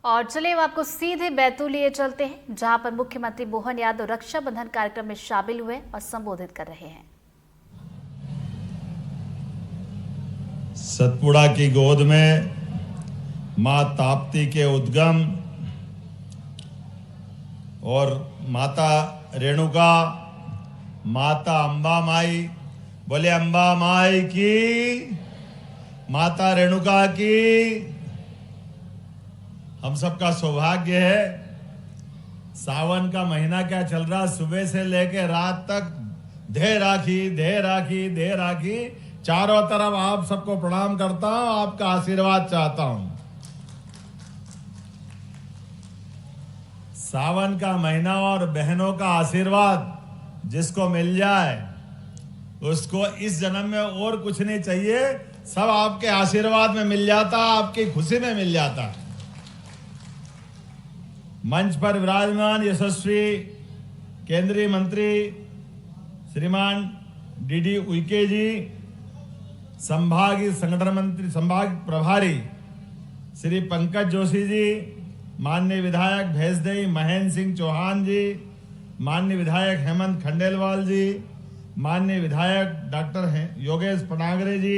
और चलिए अब आपको सीधे बैतूल लिए चलते हैं, जहां पर मुख्यमंत्री मोहन यादव रक्षाबंधन कार्यक्रम में शामिल हुए और संबोधित कर रहे हैं। सतपुड़ा की गोद में मां ताप्ती के उद्गम और माता रेणुका, माता अंबा माई, बोले अंबा माई की, माता रेणुका की। हम सबका सौभाग्य है, सावन का महीना क्या चल रहा, सुबह से लेकर रात तक दे राखी दे राखी दे राखी, चारों तरफ आप सबको प्रणाम करता हूं, आपका आशीर्वाद चाहता हूं। सावन का महीना और बहनों का आशीर्वाद जिसको मिल जाए उसको इस जन्म में और कुछ नहीं चाहिए, सब आपके आशीर्वाद में मिल जाता, आपकी खुशी में मिल जाता। मंच पर विराजमान यशस्वी केंद्रीय मंत्री श्रीमान डीडी उइके जी, संभागीय संगठन मंत्री, संभाग प्रभारी श्री पंकज जोशी जी, माननीय विधायक भैंसदेही महेंद्र सिंह चौहान जी, माननीय विधायक हेमंत खंडेलवाल जी, माननीय विधायक डॉक्टर योगेश पनागरे जी,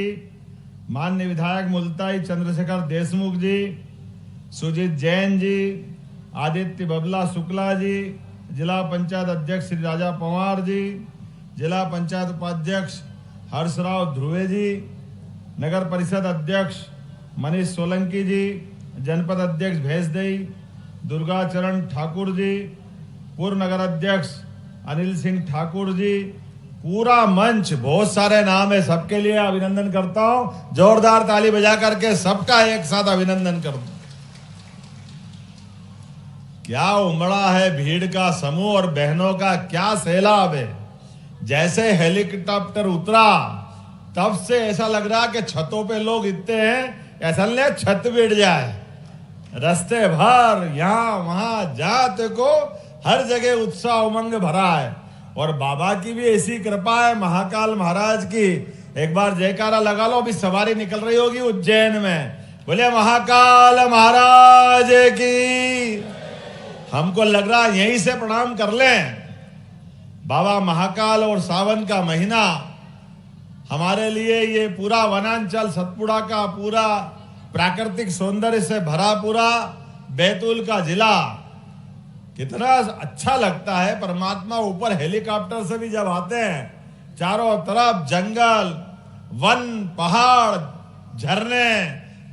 माननीय विधायक मुल्ताई चंद्रशेखर देशमुख जी, सुजीत जैन जी, आदित्य बबला शुक्ला जी, जिला पंचायत अध्यक्ष श्री राजा पवार जी, जिला पंचायत उपाध्यक्ष हर्षराव ध्रुवे जी, नगर परिषद अध्यक्ष मनीष सोलंकी जी, जनपद अध्यक्ष भैंसदेही दुर्गाचरण ठाकुर जी, पूर्व नगर अध्यक्ष अनिल सिंह ठाकुर जी, पूरा मंच, बहुत सारे नाम है, सबके लिए अभिनंदन करता हूं। जोरदार ताली बजा करके सबका एक साथ अभिनंदन कर दूं। क्या उमड़ा है भीड़ का समूह और बहनों का क्या सैलाब है। जैसे हेलीकॉप्टर उतरा तब से ऐसा लग रहा कि छतों पे लोग इतने हैं, ऐसा नहीं छत बिड़ जाए। रास्ते भर यहाँ वहां जाते को हर जगह उत्साह उमंग भरा है और बाबा की भी ऐसी कृपा है, महाकाल महाराज की। एक बार जयकारा लगा लो, अभी सवारी निकल रही होगी उज्जैन में, बोले महाकाल महाराज की। हमको लग रहा है यहीं से प्रणाम कर लें। बाबा महाकाल और सावन का महीना हमारे लिए, ये पूरा वनांचल सतपुड़ा का पूरा प्राकृतिक सौंदर्य से भरा पूरा बैतूल का जिला कितना अच्छा लगता है। परमात्मा ऊपर हेलीकॉप्टर से भी जब आते हैं, चारों तरफ जंगल, वन, पहाड़, झरने,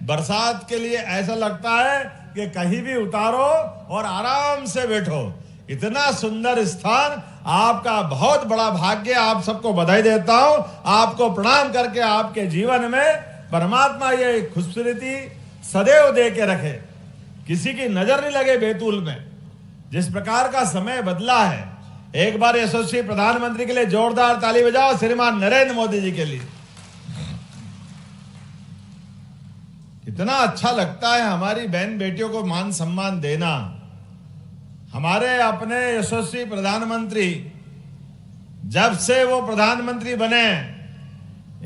बरसात के लिए ऐसा लगता है कि कहीं भी उतारो और आराम से बैठो। इतना सुंदर स्थान, आपका बहुत बड़ा भाग्य। आप सबको बधाई देता हूं, आपको प्रणाम करके आपके जीवन में परमात्मा ये खूबसूरती सदैव दे के रखे, किसी की नजर नहीं लगे बैतूल में। जिस प्रकार का समय बदला है, एक बार यशस्वी प्रधानमंत्री के लिए जोरदार ताली बजाओ, श्रीमान नरेंद्र मोदी जी के लिए। इतना अच्छा लगता है हमारी बहन बेटियों को मान सम्मान देना। हमारे अपने यशस्वी प्रधानमंत्री जब से वो प्रधानमंत्री बने,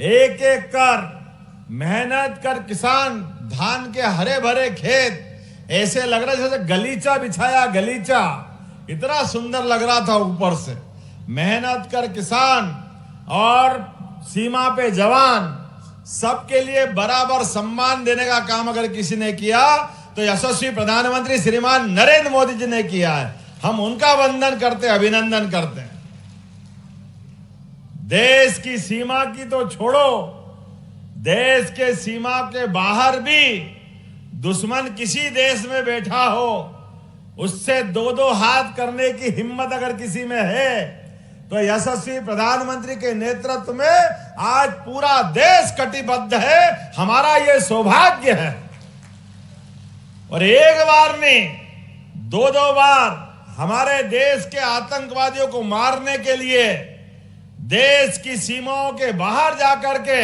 एक एक कर मेहनत कर किसान, धान के हरे भरे खेत, ऐसे लग रहा जैसे गलीचा बिछाया, गलीचा इतना सुंदर लग रहा था। ऊपर से मेहनत कर किसान और सीमा पे जवान, सबके लिए बराबर सम्मान देने का काम अगर किसी ने किया तो यशस्वी प्रधानमंत्री श्रीमान नरेंद्र मोदी जी ने किया है। हम उनका वंदन करते, अभिनंदन करते हैं। देश की सीमा की तो छोड़ो, देश के सीमा के बाहर भी दुश्मन किसी देश में बैठा हो, उससे दो दो हाथ करने की हिम्मत अगर किसी में है तो यशस्वी प्रधानमंत्री के नेतृत्व में आज पूरा देश कटिबद्ध है। हमारा यह सौभाग्य है। और एक बार नहीं, दो दो बार हमारे देश के आतंकवादियों को मारने के लिए देश की सीमाओं के बाहर जाकर के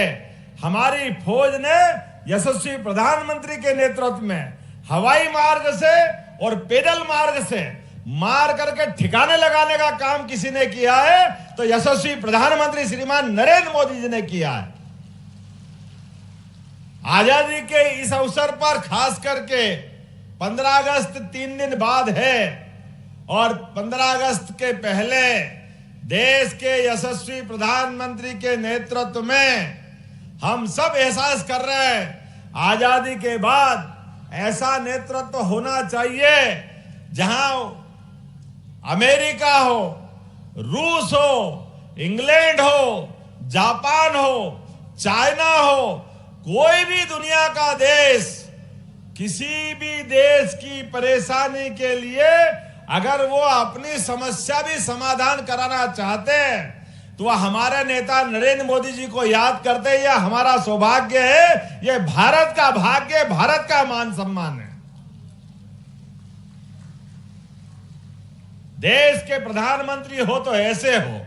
हमारी फौज ने यशस्वी प्रधानमंत्री के नेतृत्व में हवाई मार्ग से और पैदल मार्ग से मार करके ठिकाने लगाने का काम किसी ने किया है तो यशस्वी प्रधानमंत्री श्रीमान नरेंद्र मोदी जी ने किया है। आजादी के इस अवसर पर खास करके 15 अगस्त 3 दिन बाद है और 15 अगस्त के पहले देश के यशस्वी प्रधानमंत्री के नेतृत्व में हम सब एहसास कर रहे हैं, आजादी के बाद ऐसा नेतृत्व होना चाहिए जहां अमेरिका हो, रूस हो, इंग्लैंड हो, जापान हो, चाइना हो, कोई भी दुनिया का देश किसी भी देश की परेशानी के लिए अगर वो अपनी समस्या भी समाधान कराना चाहते हैं तो वह हमारे नेता नरेंद्र मोदी जी को याद करते हैं। यह हमारा सौभाग्य है, यह भारत का भाग्य, भारत का मान सम्मान है। देश के प्रधानमंत्री हो तो ऐसे हो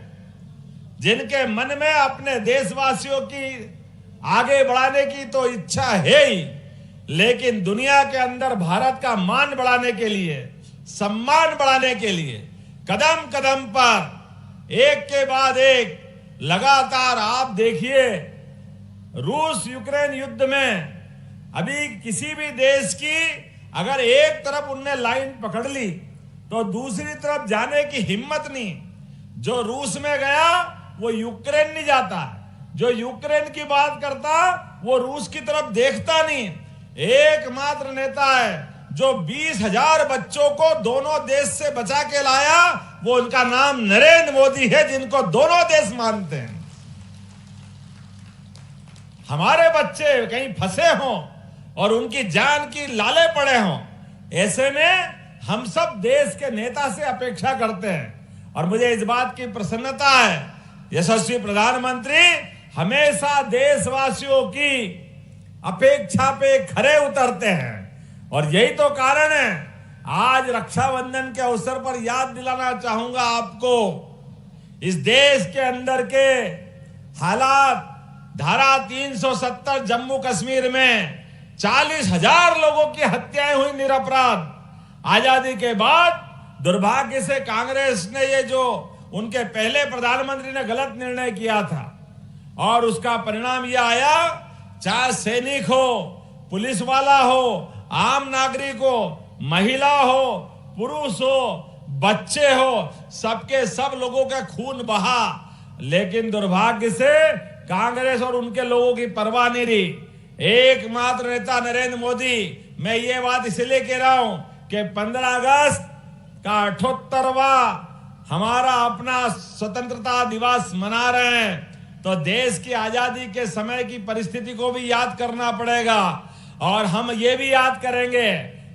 जिनके मन में अपने देशवासियों की आगे बढ़ाने की तो इच्छा है ही, लेकिन दुनिया के अंदर भारत का मान बढ़ाने के लिए, सम्मान बढ़ाने के लिए कदम कदम पर एक के बाद एक लगातार आप देखिए, रूस यूक्रेन युद्ध में अभी किसी भी देश की अगर एक तरफ उनने लाइन पकड़ ली तो दूसरी तरफ जाने की हिम्मत नहीं। जो रूस में गया वो यूक्रेन नहीं जाता, जो यूक्रेन की बात करता वो रूस की तरफ देखता नहीं। एकमात्र नेता है जो 20,000 बच्चों को दोनों देश से बचा के लाया, वो उनका नाम नरेंद्र मोदी है, जिनको दोनों देश मानते हैं। हमारे बच्चे कहीं फंसे हों और उनकी जान की लाले पड़े हों, ऐसे में हम सब देश के नेता से अपेक्षा करते हैं। और मुझे इस बात की प्रसन्नता है, यशस्वी प्रधानमंत्री हमेशा देशवासियों की अपेक्षा पे खरे उतरते हैं और यही तो कारण है। आज रक्षाबंधन के अवसर पर याद दिलाना चाहूंगा आपको, इस देश के अंदर के हालात, धारा 370 जम्मू कश्मीर में 40,000 लोगों की हत्याएं हुई निरपराध। आजादी के बाद दुर्भाग्य से कांग्रेस ने ये जो उनके पहले प्रधानमंत्री ने गलत निर्णय किया था और उसका परिणाम यह आया, चाहे सैनिक हो, पुलिस वाला हो, आम नागरिक हो, महिला हो, पुरुष हो, बच्चे हो, सबके सब लोगों का खून बहा। लेकिन दुर्भाग्य से कांग्रेस और उनके लोगों की परवाह नहीं रही। एकमात्र नेता नरेंद्र मोदी, मैं ये बात इसलिए कह रहा हूं कि 15 अगस्त का 78वां हमारा अपना स्वतंत्रता दिवस मना रहे हैं तो देश की आजादी के समय की परिस्थिति को भी याद करना पड़ेगा और हम ये भी याद करेंगे,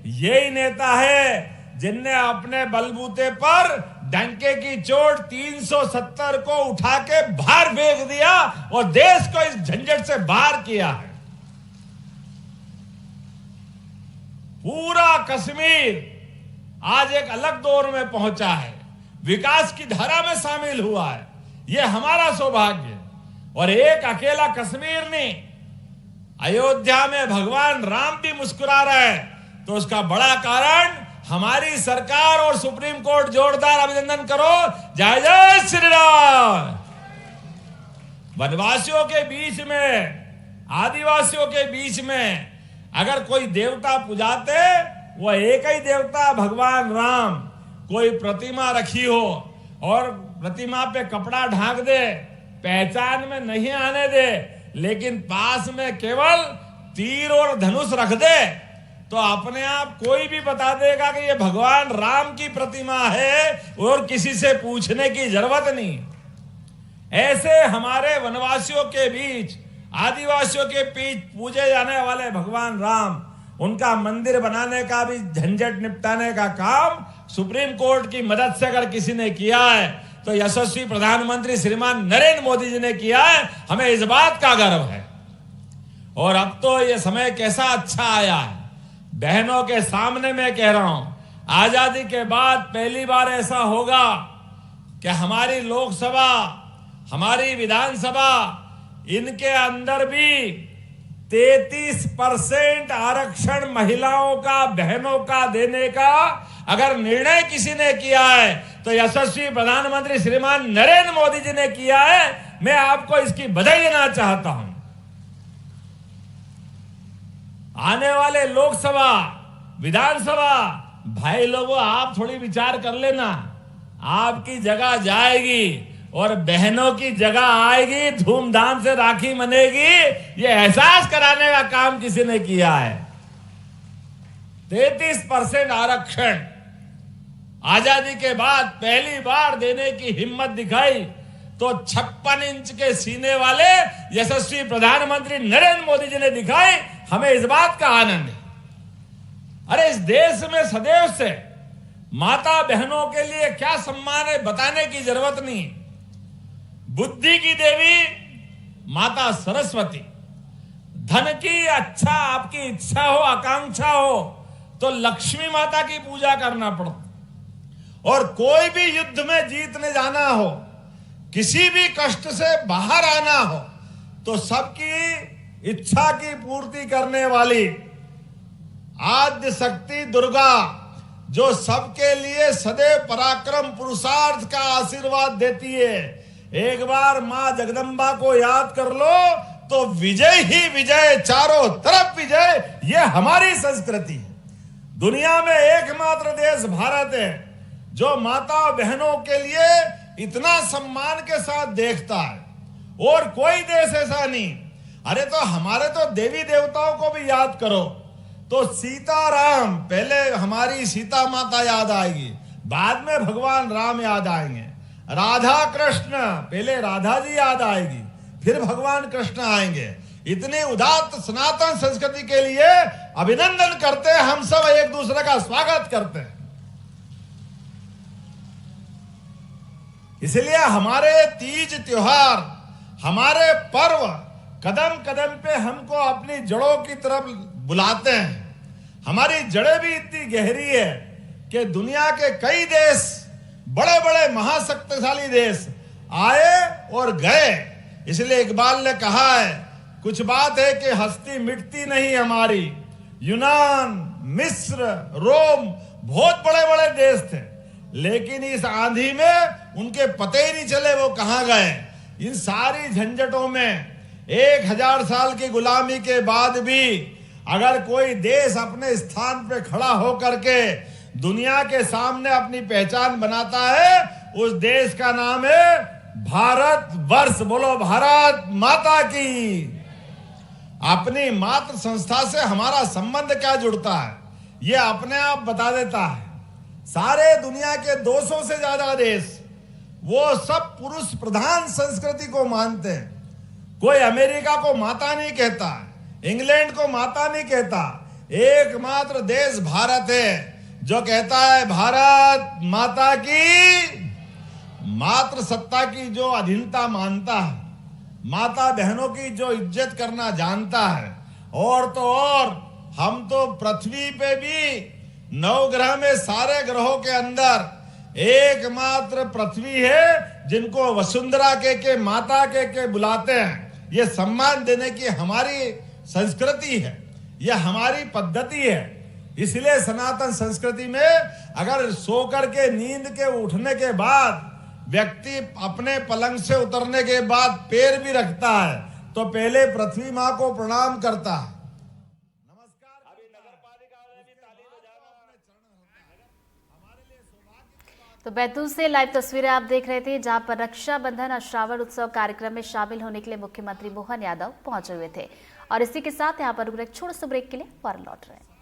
यही नेता है जिनने अपने बलबूते पर डंके की चोट 370 को उठा के बाहर फेंक दिया और देश को इस झंझट से बाहर किया है। पूरा कश्मीर आज एक अलग दौर में पहुंचा है, विकास की धारा में शामिल हुआ है। यह हमारा सौभाग्य है। और एक अकेला कश्मीर नहीं, अयोध्या में भगवान राम भी मुस्कुरा रहे हैं, तो उसका बड़ा कारण हमारी सरकार और सुप्रीम कोर्ट। जोरदार अभिनंदन करो, जय जय श्री राम। वनवासियों के बीच में, आदिवासियों के बीच में अगर कोई देवता पुजाते, वो एक ही देवता भगवान राम। कोई प्रतिमा रखी हो और प्रतिमा पे कपड़ा ढांक दे, पहचान में नहीं आने दे, लेकिन पास में केवल तीर और धनुष रख दे, तो अपने आप कोई भी बता देगा कि ये भगवान राम की प्रतिमा है और किसी से पूछने की जरूरत नहीं। ऐसे हमारे वनवासियों के बीच, आदिवासियों के बीच पूजे जाने वाले भगवान राम, उनका मंदिर बनाने का भी झंझट निपटाने का काम सुप्रीम कोर्ट की मदद से अगर किसी ने किया है तो यशस्वी प्रधानमंत्री श्रीमान नरेंद्र मोदी जी ने किया है। हमें इस बात का गर्व है। और अब तो ये समय कैसा अच्छा आया है, बहनों के सामने मैं कह रहा हूं, आजादी के बाद पहली बार ऐसा होगा कि हमारी लोकसभा, हमारी विधानसभा, इनके अंदर भी 33% आरक्षण महिलाओं का, बहनों का देने का अगर निर्णय किसी ने किया है तो यशस्वी प्रधानमंत्री श्रीमान नरेंद्र मोदी जी ने किया है। मैं आपको इसकी बधाई देना चाहता हूं। आने वाले लोकसभा विधानसभा, भाई लोगों आप थोड़ी विचार कर लेना, आपकी जगह जाएगी और बहनों की जगह आएगी, धूमधाम से राखी मनेगी, ये एहसास कराने का काम किसी ने किया है। 33% आरक्षण आजादी के बाद पहली बार देने की हिम्मत दिखाई तो 56 इंच के सीने वाले यशस्वी प्रधानमंत्री नरेंद्र मोदी जी ने दिखाई। हमें इस बात का आनंद है। अरे इस देश में सदैव से माता बहनों के लिए क्या सम्मान है बताने की जरूरत नहीं। बुद्धि की देवी माता सरस्वती, धन की अच्छा आपकी इच्छा हो, आकांक्षा हो तो लक्ष्मी माता की पूजा करना पड़ता। और कोई भी युद्ध में जीतने जाना हो, किसी भी कष्ट से बाहर आना हो तो सबकी इच्छा की पूर्ति करने वाली आद्य शक्ति दुर्गा, जो सबके लिए सदैव पराक्रम पुरुषार्थ का आशीर्वाद देती है। एक बार मां जगदंबा को याद कर लो तो विजय ही विजय, चारों तरफ विजय, ये हमारी संस्कृति है। दुनिया में एकमात्र देश भारत है जो माता बहनों के लिए इतना सम्मान के साथ देखता है और कोई देश ऐसा नहीं। अरे तो हमारे तो देवी देवताओं को भी याद करो तो सीताराम, पहले हमारी सीता माता याद आएगी, बाद में भगवान राम याद आएंगे। राधा कृष्ण, पहले राधा जी याद आएगी, फिर भगवान कृष्ण आएंगे। इतनी उदात्त सनातन संस्कृति के लिए अभिनंदन करते हैं हम सब, एक दूसरे का स्वागत करते हैं। इसलिए हमारे तीज त्योहार, हमारे पर्व कदम कदम पे हमको अपनी जड़ों की तरफ बुलाते हैं। हमारी जड़ें भी इतनी गहरी है कि दुनिया के कई देश, बड़े बड़े महाशक्तिशाली देश आए और गए। इसलिए इकबाल ने कहा है, कुछ बात है कि हस्ती मिटती नहीं हमारी। यूनान, मिस्र, रोम बहुत बड़े बड़े देश थे, लेकिन इस आंधी में उनके पते ही नहीं चले वो कहां गए। इन सारी झंझटों में 1000 साल की गुलामी के बाद भी अगर कोई देश अपने स्थान पे खड़ा होकर के दुनिया के सामने अपनी पहचान बनाता है, उस देश का नाम है भारत वर्ष। बोलो भारत माता की। अपनी मातृ संस्था से हमारा संबंध क्या जुड़ता है ये अपने आप बता देता है। सारे दुनिया के 200 से ज्यादा देश वो सब पुरुष प्रधान संस्कृति को मानते हैं। कोई अमेरिका को माता नहीं कहता, इंग्लैंड को माता नहीं कहता। एकमात्र देश भारत है जो कहता है भारत माता की। मातृ सत्ता की जो अधीनता मानता है, माता बहनों की जो इज्जत करना जानता है। और तो और हम तो पृथ्वी पे भी 9 ग्रह में सारे ग्रहों के अंदर एकमात्र पृथ्वी है जिनको वसुंधरा के माता के बुलाते हैं। ये सम्मान देने की हमारी संस्कृति है, ये हमारी पद्धति है। इसलिए सनातन संस्कृति में अगर सो करके नींद के उठने के बाद व्यक्ति अपने पलंग से उतरने के बाद पैर भी रखता है तो पहले पृथ्वी मां को प्रणाम करता है। तो बैतूल से लाइव तस्वीरें आप देख रहे थे, जहां पर रक्षाबंधन और श्रावण उत्सव कार्यक्रम में शामिल होने के लिए मुख्यमंत्री मोहन यादव पहुंचे हुए थे। और इसी के साथ यहां पर एक छोटे से ब्रेक के लिए फौरन लौट रहे हैं।